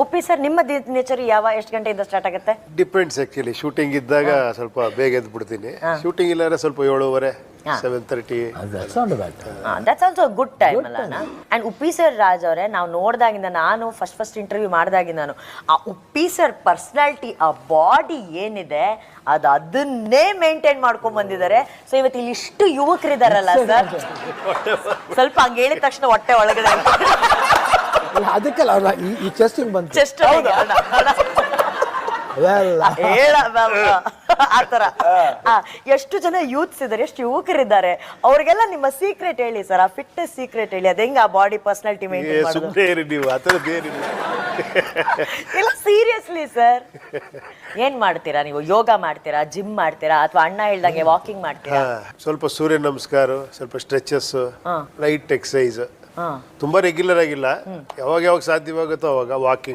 ಒಪ್ಪಿ ಸರ್, ನಿಮ್ಮ ದಿನಚರಿ ಎಷ್ಟು ಗಂಟೆಯಿಂದ ಸ್ಟಾರ್ಟ್ ಆಗುತ್ತೆ? Depends actually. ಶೂಟಿಂಗ್ ಇದ್ದಾಗ ಸ್ವಲ್ಪ ಬೇಗ ಎದ್ದು ಬಿಡ್ತೀನಿ. ಶೂಟಿಂಗ್ ಇಲ್ಲಾಂದ್ರೆ ಸ್ವಲ್ಪ 7:30 7:30. ದಟ್ಸ್ ಆಲ್ಸೋ ಗುಡ್ ಟೈಮ್ ಅಲ್ಲ. ಅಂಡ್ ಉಪ್ಪಿ ಸರ್ ರಾಜ್ ಅವರೇ, ನಾವು ನೋಡಿದಾಗಿಂದ, ನಾನು ಫಸ್ಟ್ ಇಂಟರ್ವ್ಯೂ ಮಾಡಿದಾಗಿಂದ ಆ ಉಪ್ಪಿ ಸರ್ ಪರ್ಸನಾಲಿಟಿ, ಆ ಬಾಡಿ ಏನಿದೆ ಅದನ್ನೇ ಮೇಂಟೈನ್ ಮಾಡ್ಕೊಂಡ್ ಬಂದಿದ್ದಾರೆ. ಸೊ ಇವತ್ತು ಇಲ್ಲಿ ಇಷ್ಟು ಯುವಕರಿದಾರಲ್ಲ ಸರ್, ಸ್ವಲ್ಪ ಹಂಗೆ ಹೇಳಿದ ತಕ್ಷಣ ಹೊಟ್ಟೆ ಒಳಗಡೆ ಅದಕ್ಕೆಲ್ಲ ಈ ಚೆಸ್ಟಿಂಗ್ ಬಂತು. ಚೆಸ್ಟ್ ಆತರ ಎಷ್ಟು ಜನ ಯೂತ್ಸ್ ಇದಾರೆ, ಎಷ್ಟು ಯುವಕರಿದ್ದಾರೆ, ಅವ್ರಿಗೆಲ್ಲ ನಿಮ್ಮ ಸೀಕ್ರೆಟ್ ಹೇಳಿ ಸರ್, ಆ ಫಿಟ್ನೆಸ್ ಸೀಕ್ರೆಟ್ ಹೇಳಿ. ಅದ ಹೆಂಗ ಆ ಬಾಡಿ ಪರ್ಸನಾಲಿಟಿ ಮೇಂಟೈನ್ ಮಾಡೋದು? ಇಲ್ಲ ಸೀರಿಯಸ್ಲಿ ಸರ್, ಏನ್ ಮಾಡ್ತೀರಾ ನೀವು? ಯೋಗ ಮಾಡ್ತೀರಾ, ಜಿಮ್ ಮಾಡ್ತೀರಾ, ಅಥವಾ ಅಣ್ಣ ಹೇಳ್ದಂಗೆ ವಾಕಿಂಗ್ ಮಾಡ್ತೀರಾ? ಸ್ವಲ್ಪ ಸೂರ್ಯ ನಮಸ್ಕಾರ, ಸ್ವಲ್ಪ ಸ್ಟ್ರೆಚಸ್, ಲೈಟ್ ಎಕ್ಸಸೈಸ್, ತುಂಬಾ ರೆಗ್ಯುಲರ್ ಆಗಿಲ್ಲ, ಯಾವಾಗ ಸಾಧ್ಯವಾಗುತ್ತೋ ಅವಾಗ ವಾಕಿಂಗ್.